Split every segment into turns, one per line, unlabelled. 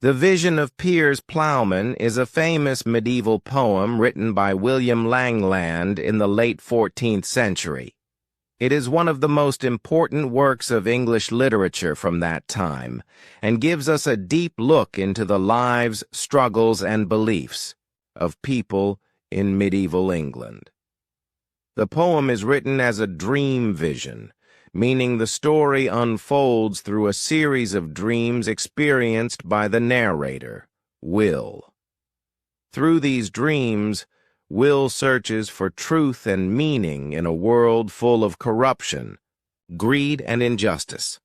The Vision of Piers Plowman is a famous medieval poem written by William Langland in the late 14th century. It is one of the most important works of English literature from that time, and gives us a deep look into the lives, struggles, and beliefs of people in medieval England. The poem is written as a dream vision, meaning the story unfolds through a series of dreams experienced by the narrator, Will. Through these dreams, Will searches for truth and meaning in a world full of corruption, greed, and injustice.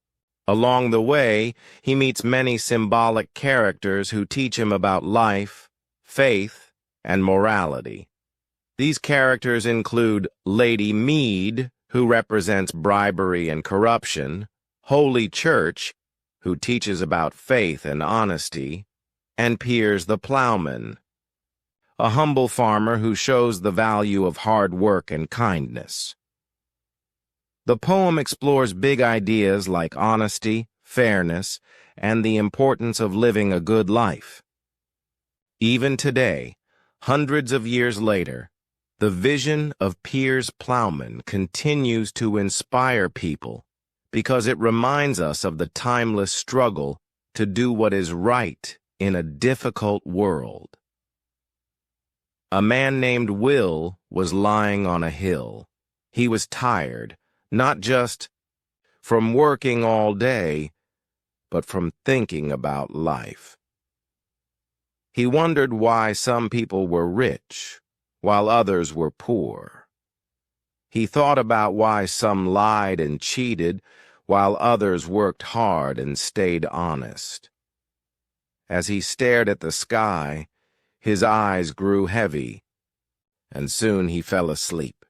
Along the way, he meets many symbolic characters who teach him about life, faith, and morality. These characters include Lady Meed, who represents bribery and corruption, Holy Church, who teaches about faith and honesty, and Piers the Plowman, a humble farmer who shows the value of hard work and kindness. The poem explores big ideas like honesty, fairness, and the importance of living a good life. Even today, hundreds of years later, the Vision of Piers Plowman continues to inspire people because it reminds us of the timeless struggle to do what is right in a difficult world. A man named Will was lying on a hill. He was tired, not just from working all day, but from thinking about life. He wondered why some people were rich, while others were poor. He thought about why some lied and cheated, while others worked hard and stayed honest. As he stared at the sky, his eyes grew heavy, and soon he fell asleep.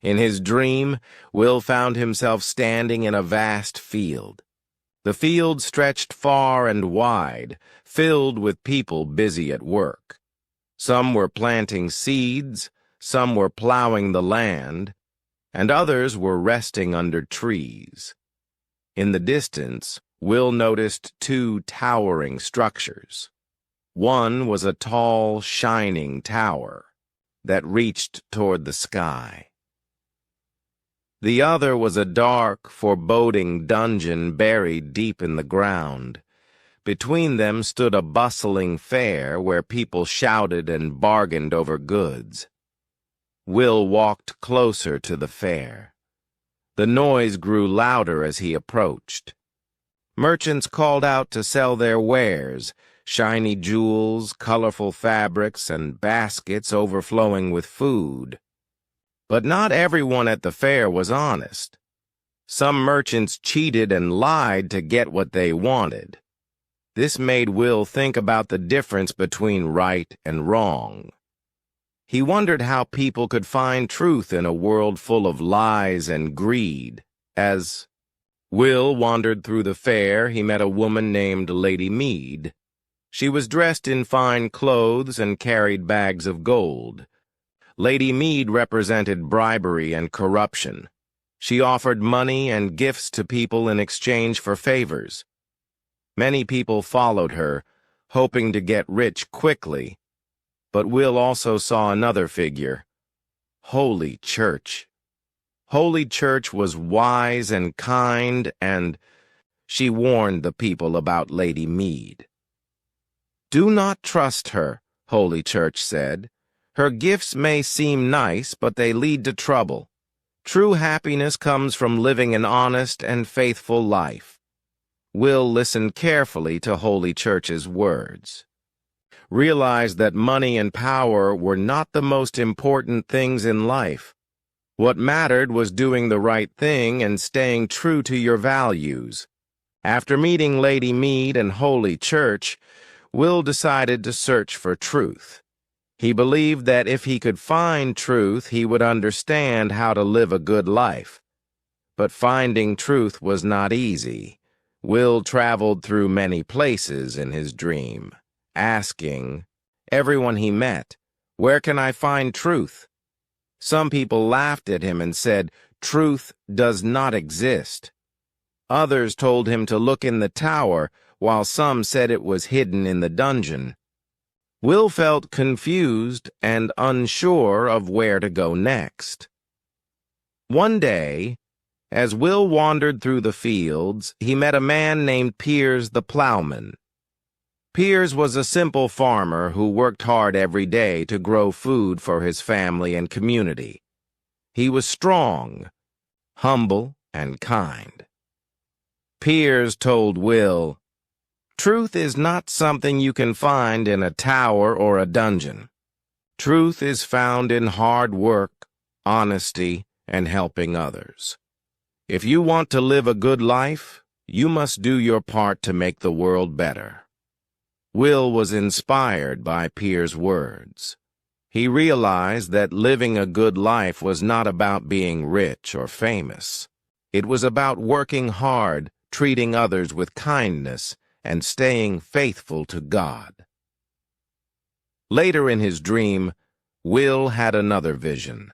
In his dream, Will found himself standing in a vast field. The field stretched far and wide, filled with people busy at work. Some were planting seeds, some were plowing the land, and others were resting under trees. In the distance, Will noticed two towering structures. One was a tall, shining tower that reached toward the sky. The other was a dark, foreboding dungeon buried deep in the ground. Between them stood a bustling fair where people shouted and bargained over goods. Will walked closer to the fair. The noise grew louder as he approached. Merchants called out to sell their wares, shiny jewels, colorful fabrics, and baskets overflowing with food. But not everyone at the fair was honest. Some merchants cheated and lied to get what they wanted. This made Will think about the difference between right and wrong. He wondered how people could find truth in a world full of lies and greed. As Will wandered through the fair, he met a woman named Lady Meed. She was dressed in fine clothes and carried bags of gold. Lady Meed represented bribery and corruption. She offered money and gifts to people in exchange for favors. Many people followed her, hoping to get rich quickly. But Will also saw another figure, Holy Church. Holy Church was wise and kind, and she warned the people about Lady Meed. "Do not trust her," Holy Church said. "Her gifts may seem nice, but they lead to trouble. True happiness comes from living an honest and faithful life." Will listened carefully to Holy Church's words. Realized that money and power were not the most important things in life. What mattered was doing the right thing and staying true to your values. After meeting Lady Meed and Holy Church, Will decided to search for truth. He believed that if he could find truth, he would understand how to live a good life. But finding truth was not easy. Will traveled through many places in his dream, asking everyone he met, "Where can I find truth?" Some people laughed at him and said, "Truth does not exist." Others told him to look in the tower, while some said it was hidden in the dungeon. Will felt confused and unsure of where to go next. One day, as Will wandered through the fields, he met a man named Piers the Plowman. Piers was a simple farmer who worked hard every day to grow food for his family and community. He was strong, humble, and kind. Piers told Will, "Truth is not something you can find in a tower or a dungeon. Truth is found in hard work, honesty, and helping others. If you want to live a good life, you must do your part to make the world better." Will was inspired by Piers' words. He realized that living a good life was not about being rich or famous. It was about working hard, treating others with kindness, and staying faithful to God. Later in his dream, Will had another vision.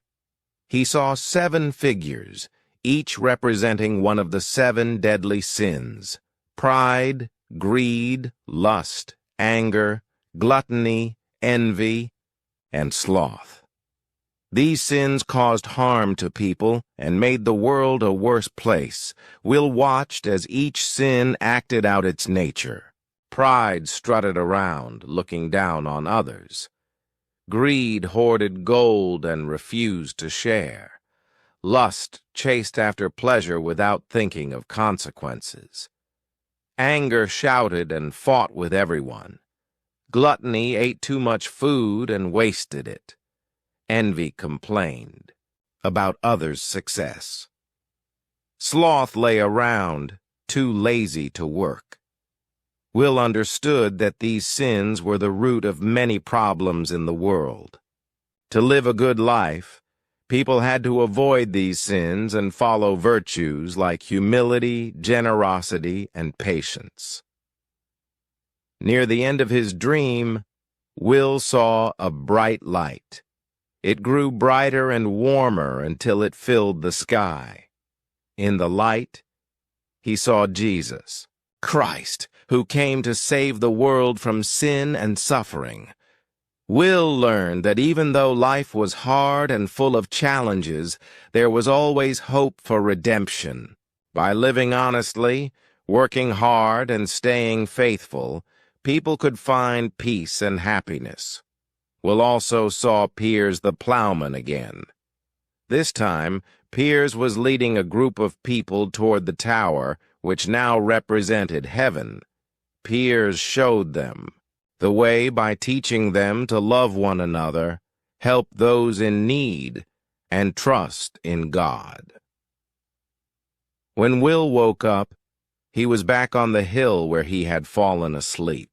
He saw 7 figures, each representing one of the 7 deadly sins: pride, greed, lust, anger, gluttony, envy, and sloth. These sins caused harm to people and made the world a worse place. Will watched as each sin acted out its nature. Pride strutted around, looking down on others. Greed hoarded gold and refused to share. Lust chased after pleasure without thinking of consequences. Anger shouted and fought with everyone. Gluttony ate too much food and wasted it. Envy complained about others' success. Sloth lay around, too lazy to work. Will understood that these sins were the root of many problems in the world. To live a good life, people had to avoid these sins and follow virtues like humility, generosity, and patience. Near the end of his dream, Will saw a bright light. It grew brighter and warmer until it filled the sky. In the light, he saw Jesus, Christ, who came to save the world from sin and suffering. Will learned that even though life was hard and full of challenges, there was always hope for redemption. By living honestly, working hard, and staying faithful, people could find peace and happiness. Will also saw Piers the Plowman again. This time, Piers was leading a group of people toward the tower, which now represented heaven. Piers showed them the way by teaching them to love one another, help those in need, and trust in God. When Will woke up, he was back on the hill where he had fallen asleep.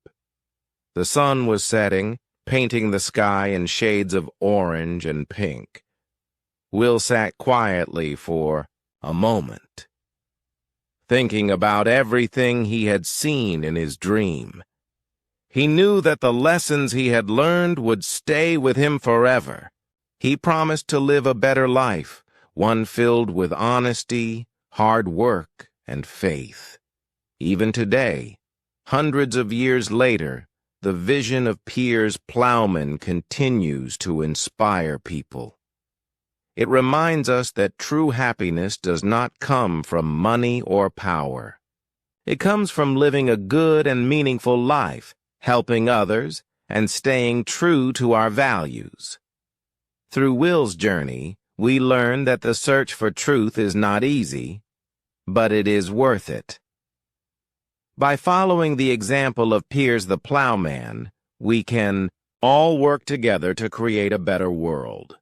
The sun was setting, painting the sky in shades of orange and pink. Will sat quietly for a moment, thinking about everything he had seen in his dream. He knew that the lessons he had learned would stay with him forever. He promised to live a better life, one filled with honesty, hard work, and faith. Even today, hundreds of years later, the Vision of Piers Plowman continues to inspire people. It reminds us that true happiness does not come from money or power. It comes from living a good and meaningful life, helping others, and staying true to our values. Through Will's journey, we learn that the search for truth is not easy, but it is worth it. By following the example of Piers the Plowman, we can all work together to create a better world.